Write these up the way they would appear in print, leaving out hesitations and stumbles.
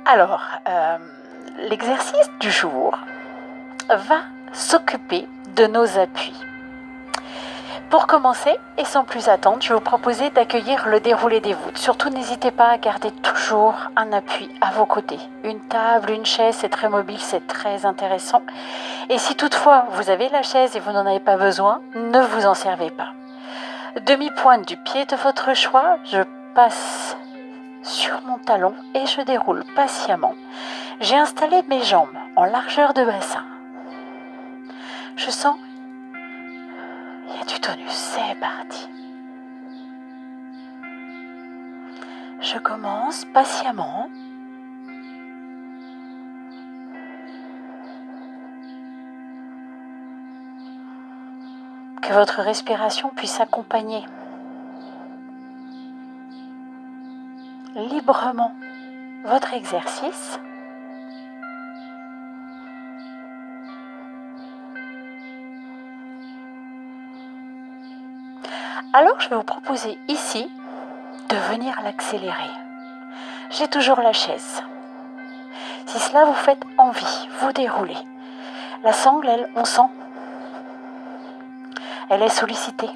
Alors, l'exercice du jour va s'occuper de nos appuis. Pour commencer, et sans plus attendre, je vais vous proposer d'accueillir le déroulé des voûtes. Surtout, n'hésitez pas à garder toujours un appui à vos côtés. Une table, une chaise, c'est très mobile, c'est très intéressant. Et si toutefois vous avez la chaise et vous n'en avez pas besoin, ne vous en servez pas. Demi-pointe du pied de votre choix, je passe sur mon talon et je déroule patiemment. J'ai installé mes jambes en largeur de bassin. Je sens il y a du tonus, c'est parti. Je commence patiemment. Que votre respiration puisse accompagner librement votre exercice. Alors, je vais vous proposer ici de venir l'accélérer. J'ai toujours la chaise. Si cela vous fait envie, vous déroulez. La sangle, elle, on sent, elle est sollicitée.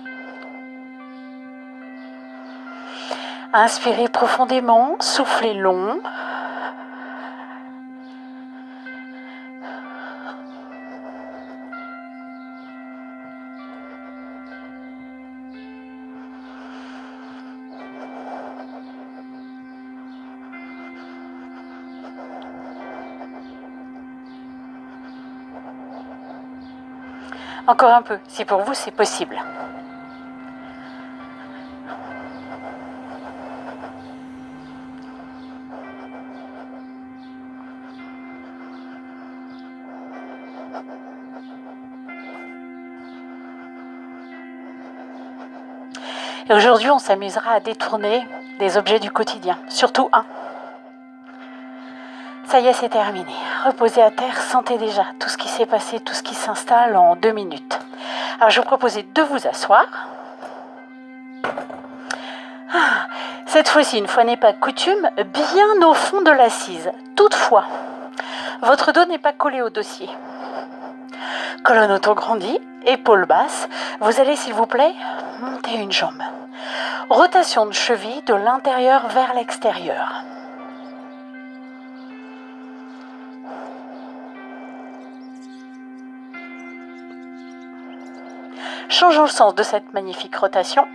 Inspirez profondément, soufflez long. Encore un peu, si pour vous c'est possible. Et aujourd'hui, on s'amusera à détourner des objets du quotidien, surtout un. Ça y est, c'est terminé. Reposez à terre, sentez déjà tout ce qui s'est passé, tout ce qui s'installe en 2 minutes. Alors, je vous proposais de vous asseoir. Cette fois-ci, une fois n'est pas coutume, bien au fond de l'assise. Toutefois, votre dos n'est pas collé au dossier. Colonne auto-grandie, épaules basses. Vous allez, s'il vous plaît, monter une jambe. Rotation de cheville de l'intérieur vers l'extérieur. Changeons le sens de cette magnifique rotation.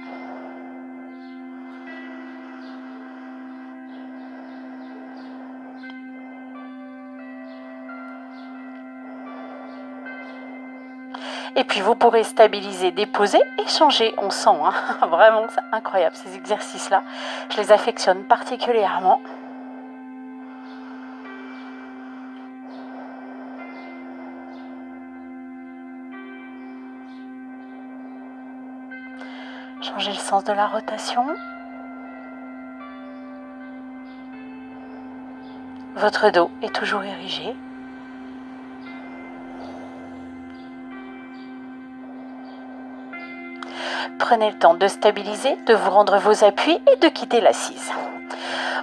Et puis vous pourrez stabiliser, déposer et changer. On sent, hein, vraiment, c'est incroyable ces exercices-là. Je les affectionne particulièrement. Changez le sens de la rotation. Votre dos est toujours érigé. Prenez le temps de stabiliser, de vous rendre vos appuis et de quitter l'assise.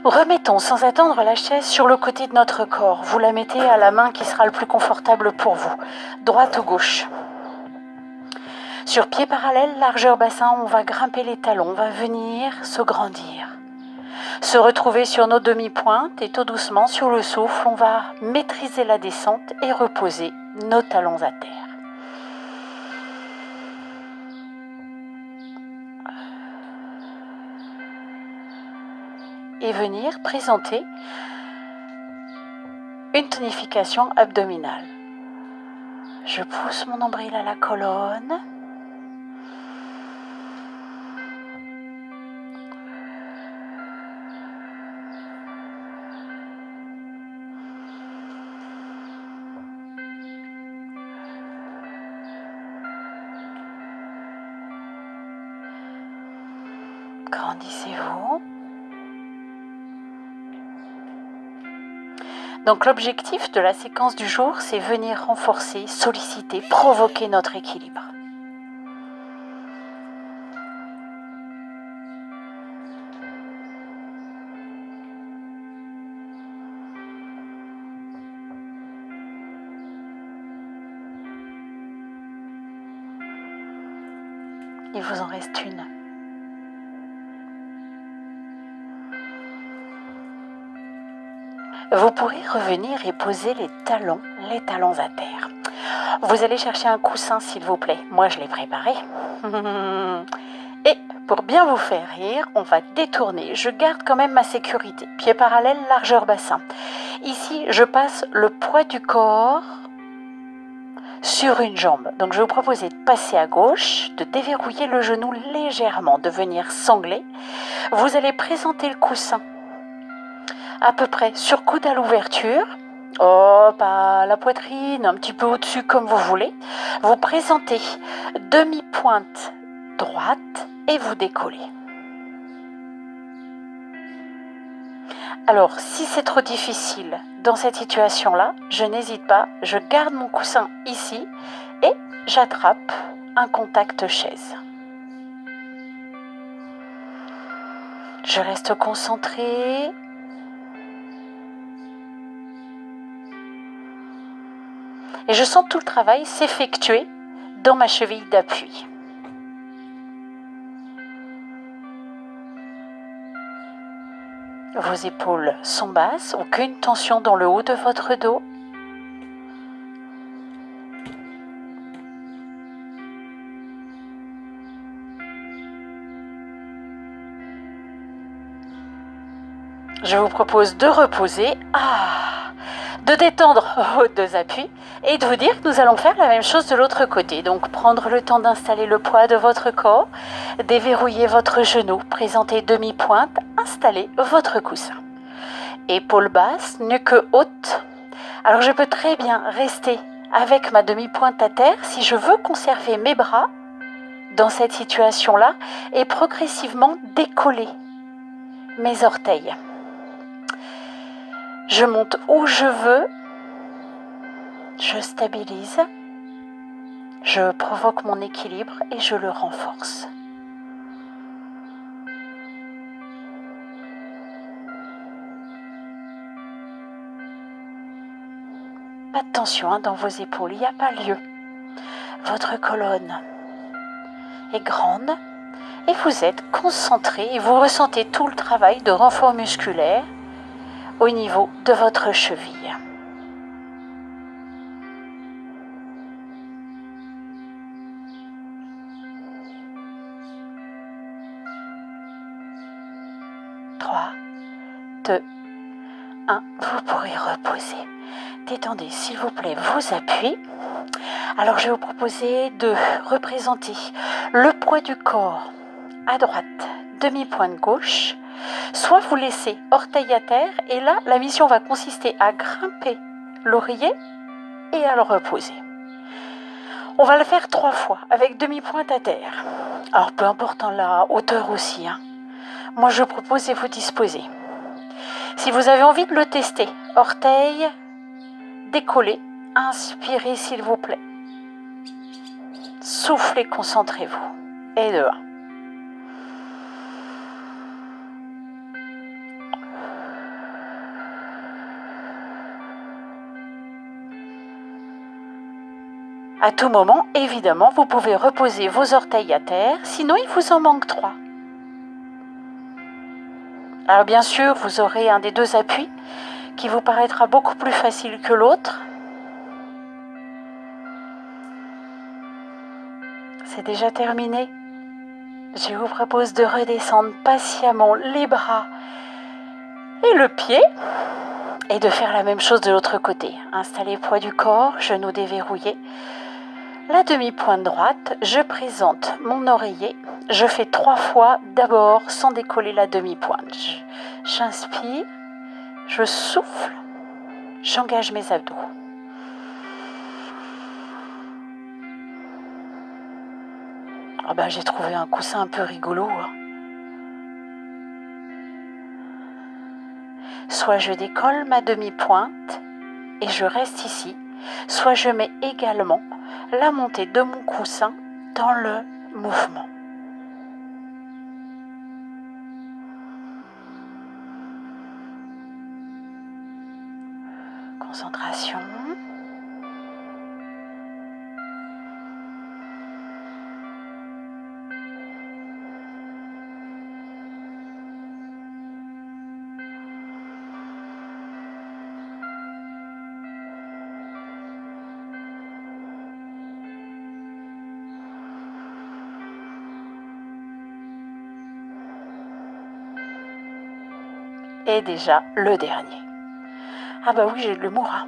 Remettons sans attendre la chaise sur le côté de notre corps. Vous la mettez à la main qui sera le plus confortable pour vous, droite ou gauche. Sur pied parallèle, largeur bassin, on va grimper les talons, on va venir se grandir. Se retrouver sur nos demi-pointes et tout doucement sur le souffle, on va maîtriser la descente et reposer nos talons à terre. Et venir présenter une tonification abdominale. Je pousse mon nombril à la colonne. Grandissez-vous. Donc l'objectif de la séquence du jour, c'est venir renforcer, solliciter, provoquer notre équilibre. Il vous en reste une. Vous pourrez revenir et poser les talons à terre. Vous allez chercher un coussin, s'il vous plaît. Moi, je l'ai préparé. Et pour bien vous faire rire, on va détourner. Je garde quand même ma sécurité. Pied parallèle, largeur bassin. Ici, je passe le poids du corps sur une jambe. Donc, je vais vous proposer de passer à gauche, de déverrouiller le genou légèrement, de venir sangler. Vous allez présenter le coussin à peu près sur coude à l'ouverture. Oh, pas la poitrine, un petit peu au-dessus comme vous voulez. Vous présentez demi-pointe droite et vous décollez. Alors, si c'est trop difficile dans cette situation-là, je n'hésite pas, je garde mon coussin ici et j'attrape un contact chaise. Je reste concentrée. Et je sens tout le travail s'effectuer dans ma cheville d'appui. Vos épaules sont basses, aucune tension dans le haut de votre dos. Je vous propose de reposer, de détendre vos deux appuis et de vous dire que nous allons faire la même chose de l'autre côté. Donc prendre le temps d'installer le poids de votre corps, déverrouiller votre genou, présenter demi-pointe, installer votre coussin. Épaules basses, nuque haute. Alors je peux très bien rester avec ma demi-pointe à terre si je veux conserver mes bras dans cette situation-là et progressivement décoller mes orteils. Je monte où je veux, je stabilise, je provoque mon équilibre et je le renforce. Pas de tension dans vos épaules, il n'y a pas lieu. Votre colonne est grande et vous êtes concentré et vous ressentez tout le travail de renfort musculaire au niveau de votre cheville. Trois, 2, 1, vous pourrez reposer. Détendez s'il vous plaît vos appuis. Alors je vais vous proposer de représenter le poids du corps à droite, demi-pointe gauche. Soit vous laissez orteil à terre et là la mission va consister à grimper l'oreiller et à le reposer. On va le faire 3 fois avec demi-pointe à terre. Alors peu importe la hauteur aussi. Moi je propose et vous disposez. Si vous avez envie de le tester, orteil décollé, inspirez s'il vous plaît. Soufflez, concentrez-vous. Et de 1. À tout moment, évidemment, vous pouvez reposer vos orteils à terre, sinon il vous en manque 3. Alors bien sûr, vous aurez un des deux appuis qui vous paraîtra beaucoup plus facile que l'autre. C'est déjà terminé. Je vous propose de redescendre patiemment les bras et le pied et de faire la même chose de l'autre côté. Installez poids du corps, genoux déverrouillés. La demi-pointe droite, je présente mon oreiller. Je fais 3 fois d'abord sans décoller la demi-pointe. J'inspire, je souffle, j'engage mes abdos. J'ai trouvé un coussin un peu rigolo. Soit je décolle ma demi-pointe et je reste ici, soit je mets également la montée de mon coussin dans le mouvement. Concentration. est déjà le dernier. Ah bah oui, j'ai de l'humour, hein.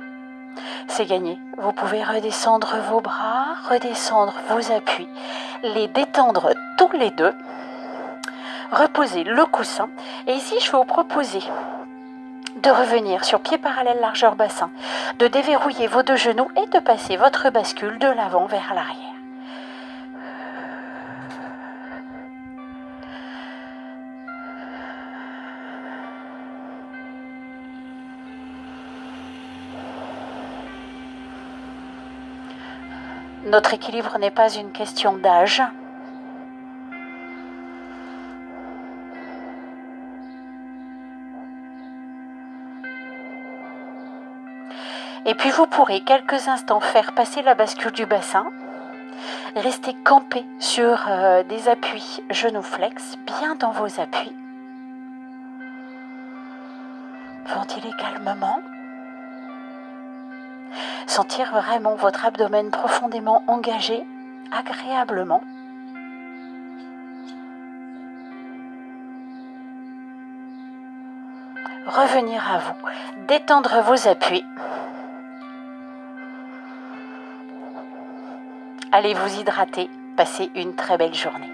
C'est gagné. Vous pouvez redescendre vos bras, redescendre vos appuis, les détendre tous les deux, reposer le coussin. Et ici, je vais vous proposer de revenir sur pied parallèle largeur bassin, de déverrouiller vos deux genoux et de passer votre bascule de l'avant vers l'arrière. Notre équilibre n'est pas une question d'âge. Et puis vous pourrez quelques instants faire passer la bascule du bassin, rester campé sur des appuis genoux flex, bien dans vos appuis. Ventilez calmement. Sentir vraiment votre abdomen profondément engagé, agréablement. Revenir à vous, détendre vos appuis. Allez vous hydrater, passez une très belle journée.